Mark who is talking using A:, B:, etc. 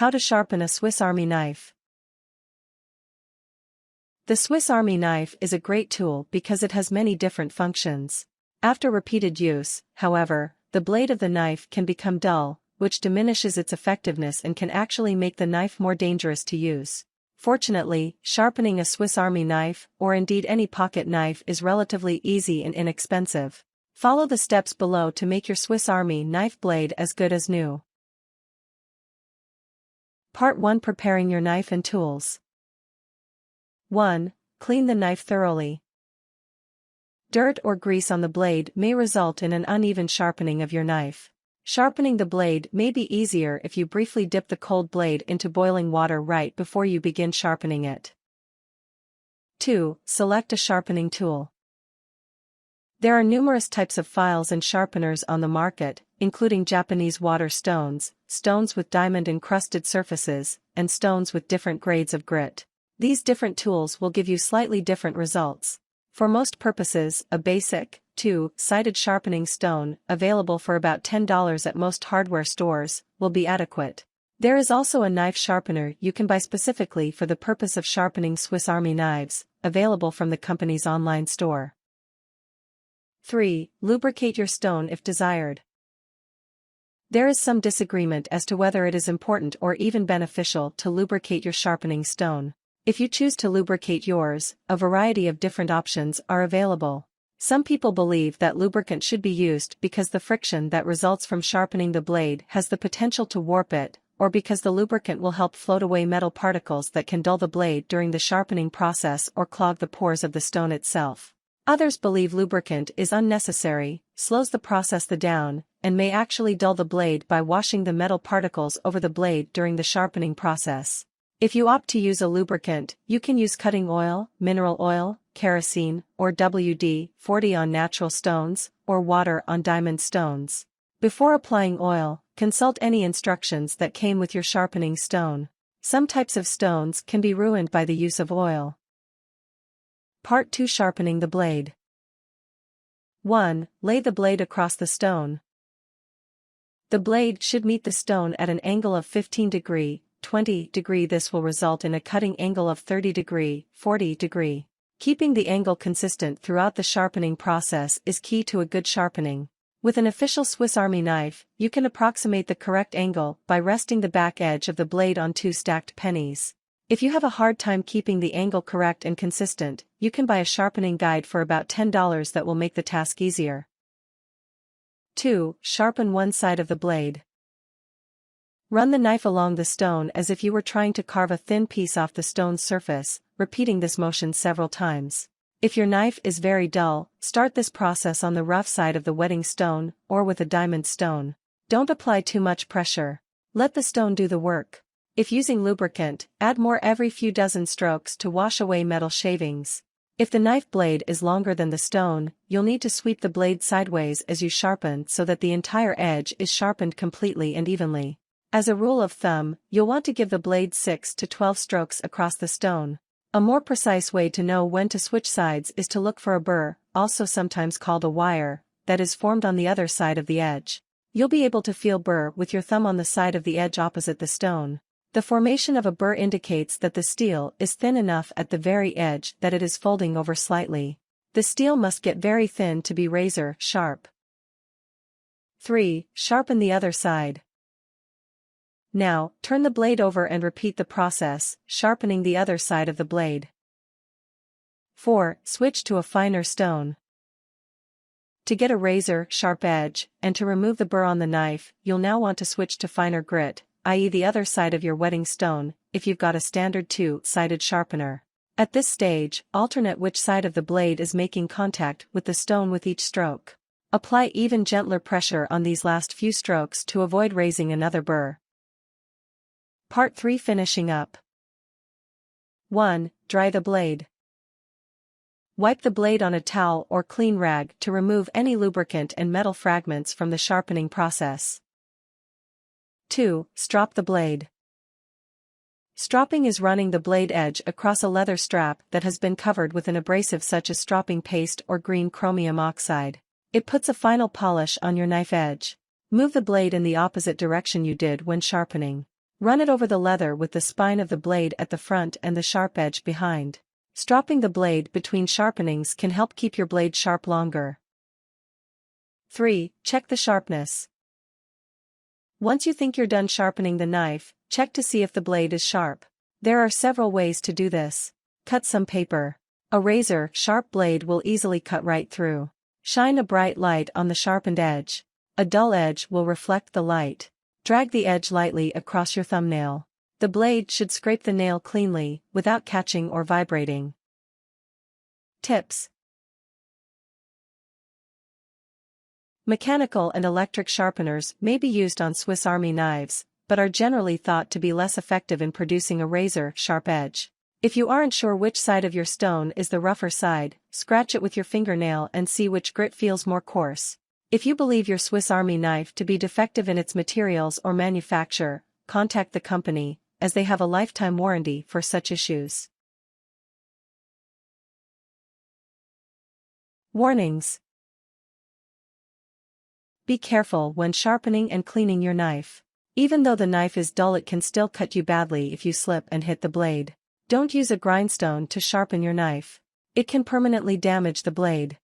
A: How to sharpen a Swiss Army knife. The Swiss Army knife is a great tool because it has many different functions. After repeated use, however, the blade of the knife can become dull, which diminishes its effectiveness and can actually make the knife more dangerous to use. Fortunately, sharpening a Swiss Army knife, or indeed any pocket knife, is relatively easy and inexpensive. Follow the steps below to make your Swiss Army knife blade as good as new. Part 1: Preparing your knife and tools. 1. Clean the knife thoroughly. Dirt or grease on the blade may result in an uneven sharpening of your knife. Sharpening the blade may be easier if you briefly dip the cold blade into boiling water right before you begin sharpening it. 2. Select a sharpening tool. There are numerous types of files and sharpeners on the market, including Japanese water stones, stones with diamond-encrusted surfaces, and stones with different grades of grit. These different tools will give you slightly different results. For most purposes, a basic, 2-sided sharpening stone, available for about $10 at most hardware stores, will be adequate. There is also a knife sharpener you can buy specifically for the purpose of sharpening Swiss Army knives, available from the company's online store. 3. Lubricate your stone if desired. There is some disagreement as to whether it is important or even beneficial to lubricate your sharpening stone. If you choose to lubricate yours, a variety of different options are available. Some people believe that lubricant should be used because the friction that results from sharpening the blade has the potential to warp it, or because the lubricant will help float away metal particles that can dull the blade during the sharpening process or clog the pores of the stone itself. Others believe lubricant is unnecessary, slows the process down, and may actually dull the blade by washing the metal particles over the blade during the sharpening process. If you opt to use a lubricant, you can use cutting oil, mineral oil, kerosene, or WD-40 on natural stones, or water on diamond stones. Before applying oil, consult any instructions that came with your sharpening stone. Some types of stones can be ruined by the use of oil. Part 2: Sharpening the blade. 1. Lay the blade across the stone. The blade should meet the stone at an angle of 15°, 20°. This will result in a cutting angle of 30°, 40°. Keeping the angle consistent throughout the sharpening process is key to a good sharpening. With an official Swiss Army knife, you can approximate the correct angle by resting the back edge of the blade on 2 stacked pennies. If you have a hard time keeping the angle correct and consistent, you can buy a sharpening guide for about $10 that will make the task easier. 2. Sharpen one side of the blade. Run the knife along the stone as if you were trying to carve a thin piece off the stone's surface, repeating this motion several times. If your knife is very dull, start this process on the rough side of the wetting stone, or with a diamond stone. Don't apply too much pressure. Let the stone do the work. If using lubricant, add more every few dozen strokes to wash away metal shavings. If the knife blade is longer than the stone, you'll need to sweep the blade sideways as you sharpen so that the entire edge is sharpened completely and evenly. As a rule of thumb, you'll want to give the blade 6 to 12 strokes across the stone. A more precise way to know when to switch sides is to look for a burr, also sometimes called a wire, that is formed on the other side of the edge. You'll be able to feel burr with your thumb on the side of the edge opposite the stone. The formation of a burr indicates that the steel is thin enough at the very edge that it is folding over slightly. The steel must get very thin to be razor sharp. 3. Sharpen the other side. Now, turn the blade over and repeat the process, sharpening the other side of the blade. 4. Switch to a finer stone. To get a razor-sharp edge, and to remove the burr on the knife, you'll now want to switch to finer grit, i.e. the other side of your wetting stone, if you've got a standard 2-sided sharpener. At this stage, alternate which side of the blade is making contact with the stone with each stroke. Apply even gentler pressure on these last few strokes to avoid raising another burr. Part 3: Finishing up. 1. Dry the blade. Wipe the blade on a towel or clean rag to remove any lubricant and metal fragments from the sharpening process. 2. Strop the blade. Stropping is running the blade edge across a leather strap that has been covered with an abrasive such as stropping paste or green chromium oxide. It puts a final polish on your knife edge. Move the blade in the opposite direction you did when sharpening. Run it over the leather with the spine of the blade at the front and the sharp edge behind. Stropping the blade between sharpenings can help keep your blade sharp longer. 3. Check the sharpness. Once you think you're done sharpening the knife, check to see if the blade is sharp. There are several ways to do this. Cut some paper. A razor-sharp blade will easily cut right through. Shine a bright light on the sharpened edge. A dull edge will reflect the light. Drag the edge lightly across your thumbnail. The blade should scrape the nail cleanly, without catching or vibrating. Tips. Mechanical and electric sharpeners may be used on Swiss Army knives, but are generally thought to be less effective in producing a razor-sharp edge. If you aren't sure which side of your stone is the rougher side, scratch it with your fingernail and see which grit feels more coarse. If you believe your Swiss Army knife to be defective in its materials or manufacture, contact the company, as they have a lifetime warranty for such issues. Warnings. Be careful when sharpening and cleaning your knife. Even though the knife is dull, it can still cut you badly if you slip and hit the blade. Don't use a grindstone to sharpen your knife. It can permanently damage the blade.